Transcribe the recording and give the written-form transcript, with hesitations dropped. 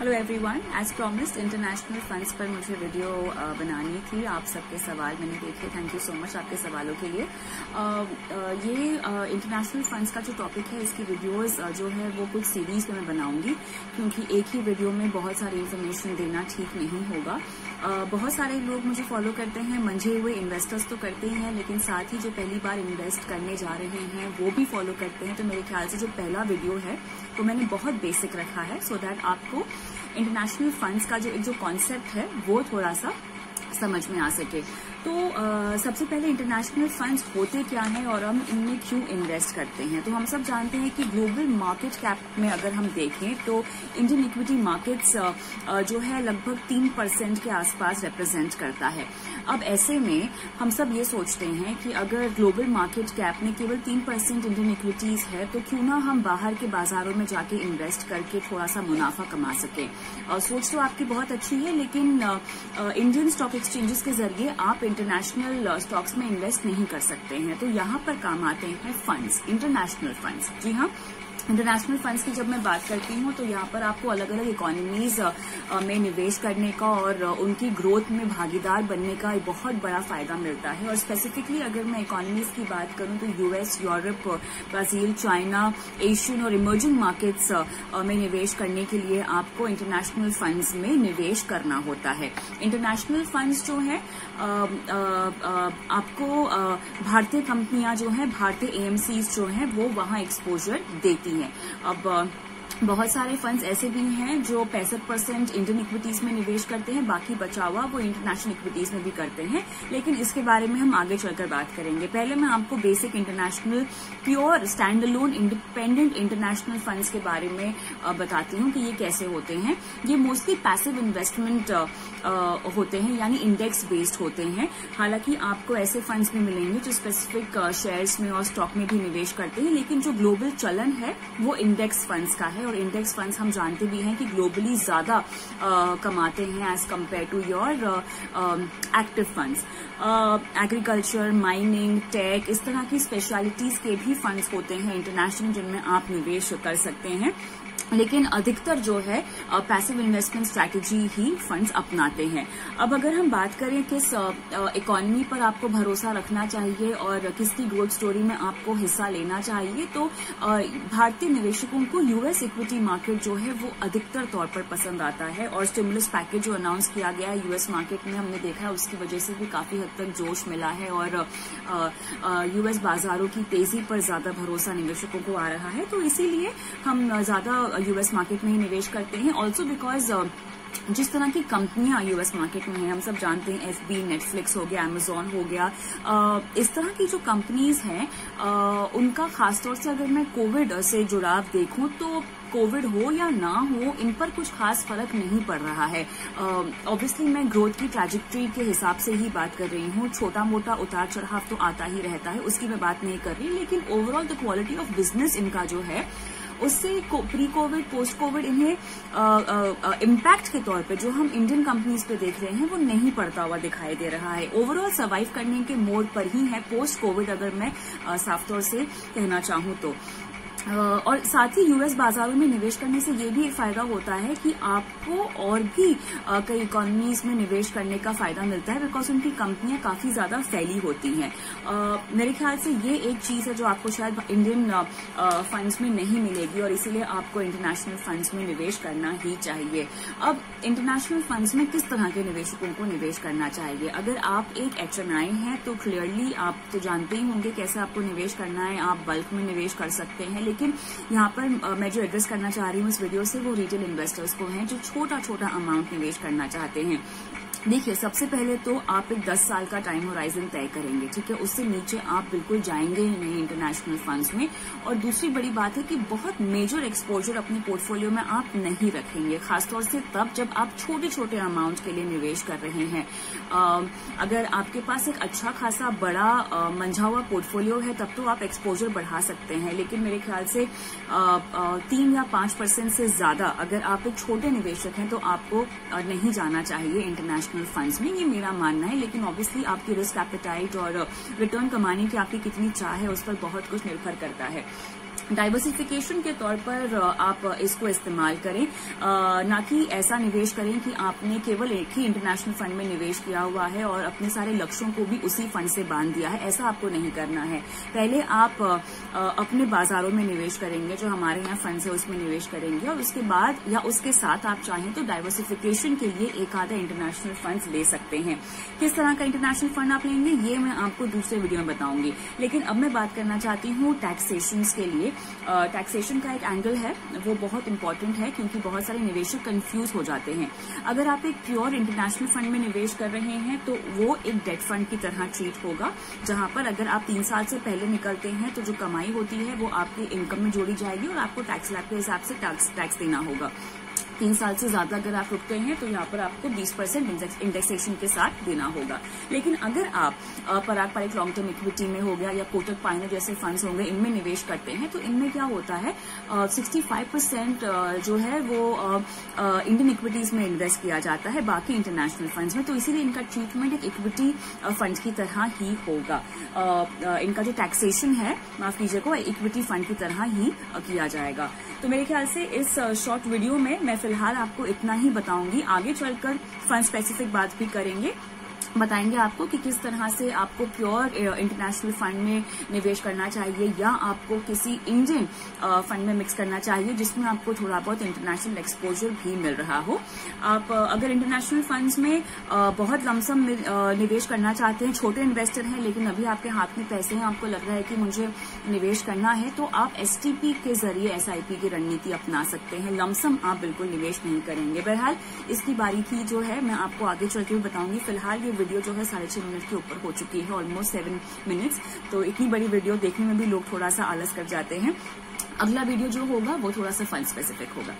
Hello everyone, as promised international funds पर मुझे video बनानी थी। आप सबके सवाल मैंने देखे, थैंक यू सो मच आपके सवालों के लिए। ये इंटरनेशनल फंड्स का जो टॉपिक है, इसकी वीडियोस जो है वो कुछ सीरीज में मैं बनाऊंगी, क्योंकि एक ही वीडियो में बहुत सारी इन्फॉर्मेशन देना ठीक नहीं होगा। बहुत सारे लोग मुझे फॉलो करते हैं, मंझे हुए इन्वेस्टर्स तो करते ही हैं, लेकिन साथ ही जो पहली बार इन्वेस्ट करने जा रहे हैं वो भी फॉलो करते हैं। तो मेरे ख्याल से जो पहला वीडियो है तो मैंने बहुत बेसिक रखा है, सो दैट आपको इंटरनेशनल फंड्स का जो कॉन्सेप्ट है वो थोड़ा सा समझ में आ सके। तो सबसे पहले इंटरनेशनल फंड्स होते क्या हैं और हम इनमें क्यों इन्वेस्ट करते हैं। तो हम सब जानते हैं कि ग्लोबल मार्केट कैप में अगर हम देखें तो इंडियन इक्विटी मार्केट्स जो है लगभग 3% के आसपास रिप्रेजेंट करता है। अब ऐसे में हम सब ये सोचते हैं कि अगर ग्लोबल मार्केट कैप में केवल 3% इंडियन इक्विटीज है तो क्यों ना हम बाहर के बाजारों में जाके इन्वेस्ट करके थोड़ा सा मुनाफा कमा सके। सोच तो आपकी बहुत अच्छी है, लेकिन इंडियन स्टॉक एक्सचेंजेस के जरिए आप इंटरनेशनल स्टॉक्स में इन्वेस्ट नहीं कर सकते हैं। तो यहाँ पर काम आते हैं फंड्स, इंटरनेशनल फंड्स। जी हाँ, इंटरनेशनल फंड्स की जब मैं बात करती हूँ तो यहाँ पर आपको अलग अलग इकोनॉमीज में निवेश करने का और उनकी ग्रोथ में भागीदार बनने का एक बहुत बड़ा फायदा मिलता है। और स्पेसिफिकली अगर मैं इकोनॉमीज की बात करूँ तो US, Europe, Brazil, China, Asian और इमर्जिंग मार्केट्स में निवेश करने के लिए आपको इंटरनेशनल फंड्स में निवेश करना होता है। इंटरनेशनल फंड्स जो है आपको भारतीय कंपनियां जो है, भारतीय एएमसीज जो है वो वहां एक्सपोजर देती हैं। अब बहुत सारे फंड्स ऐसे भी हैं जो 65% इंडियन इक्विटीज में निवेश करते हैं, बाकी बचा हुआ वो इंटरनेशनल इक्विटीज में भी करते हैं, लेकिन इसके बारे में हम आगे चलकर बात करेंगे। पहले मैं आपको basic international pure stand alone independent international funds के बारे में बताती हूँ कि ये कैसे होते हैं। ये मोस्टली पैसिव इन्वेस्टमेंट होते हैं, यानी इंडेक्स बेस्ड होते हैं। हालांकि आपको ऐसे फंड्स भी मिलेंगे जो स्पेसिफिक शेयर्स में और स्टॉक में भी निवेश करते हैं, लेकिन जो ग्लोबल चलन है वो इंडेक्स फंड्स का है। और इंडेक्स फंड्स हम जानते भी हैं कि ग्लोबली ज्यादा कमाते हैं as compare to your active funds. Agriculture, mining, tech, इस तरह की स्पेशलिटीज के भी फंड्स होते हैं इंटरनेशनल जिनमें आप निवेश कर सकते हैं, लेकिन अधिकतर जो है पैसिव इन्वेस्टमेंट स्ट्रैटेजी ही फंड्स अपनाते हैं। अब अगर हम बात करें किस इकोनॉमी पर आपको भरोसा रखना चाहिए और किसकी ग्रोथ स्टोरी में आपको हिस्सा लेना चाहिए, तो भारतीय निवेशकों को यूएस इक्विटी मार्केट जो है वो अधिकतर तौर पर पसंद आता है। और स्टिमुलस पैकेज जो अनाउंस किया गया है यूएस मार्केट में, हमने देखा है उसकी वजह से भी काफी हद तक जोश मिला है और यूएस बाजारों की तेजी पर ज्यादा भरोसा निवेशकों को आ रहा है। तो इसीलिए हम ज्यादा यूएस मार्केट में ही निवेश करते हैं। ऑल्सो बिकॉज जिस तरह की कंपनियां यूएस मार्केट में हैं, हम सब जानते हैं एफबी, नेटफ्लिक्स हो गया, अमेजॉन हो गया, इस तरह की जो कंपनीज हैं उनका खासतौर से अगर मैं कोविड से जुड़ाव देखूं तो कोविड हो या ना हो, इन पर कुछ खास फर्क नहीं पड़ रहा है। ऑब्वियसली मैं ग्रोथ की ट्रैजेक्टरी के हिसाब से ही बात कर रही हूँ, छोटा मोटा उतार चढ़ाव तो आता ही रहता है, उसकी मैं बात नहीं कर रही, लेकिन overall the quality of business इनका जो है उससे प्री कोविड, पोस्ट कोविड इन्हें इम्पैक्ट के तौर पे जो हम इंडियन कंपनीज पे देख रहे हैं वो नहीं पड़ता हुआ दिखाई दे रहा है। ओवरऑल सर्वाइव करने के मोड पर ही है पोस्ट कोविड, अगर मैं साफ तौर से कहना चाहूँ तो। और साथ ही यूएस बाजारों में निवेश करने से ये भी एक फायदा होता है कि आपको और भी कई इकोनॉमीज में निवेश करने का फायदा मिलता है, बिकॉज उनकी कंपनियां काफी ज्यादा फैली होती हैं। मेरे ख्याल से ये एक चीज है जो आपको शायद इंडियन फंड्स में नहीं मिलेगी, और इसीलिए आपको इंटरनेशनल फंड्स में निवेश करना ही चाहिए। अब इंटरनेशनल फंड्स में किस तरह के निवेशकों को निवेश करना चाहिए। अगर आप एक HNI हैं तो क्लियरली आप तो जानते ही होंगे कैसे आपको निवेश करना है, आप बल्क में निवेश कर सकते हैं, लेकिन यहाँ पर मैं जो एड्रेस करना चाह रही हूँ इस वीडियो से वो रिटेल इन्वेस्टर्स को हैं जो छोटा छोटा अमाउंट निवेश करना चाहते हैं। देखिए, सबसे पहले तो आप एक 10 साल का टाइम होराइजन तय करेंगे, ठीक है, उससे नीचे आप बिल्कुल जाएंगे ही नहीं इंटरनेशनल फंड्स में। और दूसरी बड़ी बात है कि बहुत मेजर एक्सपोजर अपने पोर्टफोलियो में आप नहीं रखेंगे, खासतौर से तब जब आप छोटे छोटे अमाउंट के लिए निवेश कर रहे हैं। अगर आपके पास एक अच्छा खासा बड़ा मंझा हुआ पोर्टफोलियो है तब तो आप एक्सपोजर बढ़ा सकते हैं, लेकिन मेरे ख्याल से 3 या 5% से ज्यादा अगर आप एक छोटे निवेशक हैं तो आपको नहीं जाना चाहिए इंटरनेशनल फंड्स में, ये मेरा मानना है। लेकिन ऑब्वियसली आपकी रिस्क एपेटाइट और रिटर्न कमाने की आपकी कितनी चाह है उस पर बहुत कुछ निर्भर करता है। डाइवर्सिफिकेशन के तौर पर आप इसको इस्तेमाल करें, ना कि ऐसा निवेश करें कि आपने केवल एक ही इंटरनेशनल फंड में निवेश किया हुआ है और अपने सारे लक्ष्यों को भी उसी फंड से बांध दिया है। ऐसा आपको नहीं करना है। पहले आप अपने बाजारों में निवेश करेंगे, जो हमारे यहाँ फंड्स है उसमें निवेश करेंगे, और उसके बाद या उसके साथ आप चाहें तो डाइवर्सिफिकेशन के लिए एक आधा इंटरनेशनल फंड्स ले सकते हैं। किस तरह का इंटरनेशनल फंड आप लेंगे ये मैं आपको दूसरे वीडियो में बताऊंगी। लेकिन अब मैं बात करना चाहती हूँ टैक्सेशन के लिए। टैक्सेशन का एक एंगल है वो बहुत इंपॉर्टेंट है, क्योंकि बहुत सारे निवेशक कंफ्यूज हो जाते हैं। अगर आप एक प्योर इंटरनेशनल फंड में निवेश कर रहे हैं तो वो एक डेट फंड की तरह ट्रीट होगा, जहां पर अगर आप 3 साल से पहले निकलते हैं तो जो कमाई होती है वो आपकी इनकम में जोड़ी जाएगी और आपको टैक्स स्लैब के हिसाब से टैक्स देना होगा। 3 साल से ज्यादा अगर आप रुकते हैं तो यहाँ पर आपको 20% इंडेक्सेशन के साथ देना होगा। लेकिन अगर आप पराग पारिक लॉन्ग टर्म इक्विटी में हो गया या कोटक पाइनर जैसे फंड्स होंगे, इनमें निवेश करते हैं तो इनमें क्या होता है 65% जो है वो इंडियन इक्विटीज में इन्वेस्ट किया जाता है, बाकी इंटरनेशनल फंड्स में। तो इसीलिए इनका ट्रीटमेंट एक इक्विटी फंड की तरह ही होगा। इनका जो टैक्सेशन है, माफ कीजिएगा, इक्विटी फंड की तरह ही किया जाएगा। तो मेरे ख्याल से इस शॉर्ट वीडियो में मैं फिलहाल आपको इतना ही बताऊंगी। आगे चलकर फंड स्पेसिफिक बात भी करेंगे, बताएंगे आपको कि किस तरह से आपको प्योर इंटरनेशनल फंड में निवेश करना चाहिए या आपको किसी इंडियन फंड में मिक्स करना चाहिए जिसमें आपको थोड़ा बहुत इंटरनेशनल एक्सपोजर भी मिल रहा हो। आप अगर इंटरनेशनल फंड्स में बहुत लमसम निवेश करना चाहते हैं, छोटे इन्वेस्टर हैं लेकिन अभी आपके हाथ में पैसे हैं, आपको लग रहा है कि मुझे निवेश करना है, तो आप STP के जरिए SIP की रणनीति अपना सकते हैं। लमसम आप बिल्कुल निवेश नहीं करेंगे। बहरहाल इसकी बारीकी जो है मैं आपको आगे चल के भी बताऊंगी। फिलहाल ये वीडियो जो है 6.5 मिनट के ऊपर हो चुकी है, ऑलमोस्ट 7 मिनट्स। तो इतनी बड़ी वीडियो देखने में भी लोग थोड़ा सा आलस कर जाते हैं। अगला वीडियो जो होगा वो थोड़ा सा फंड स्पेसिफिक होगा।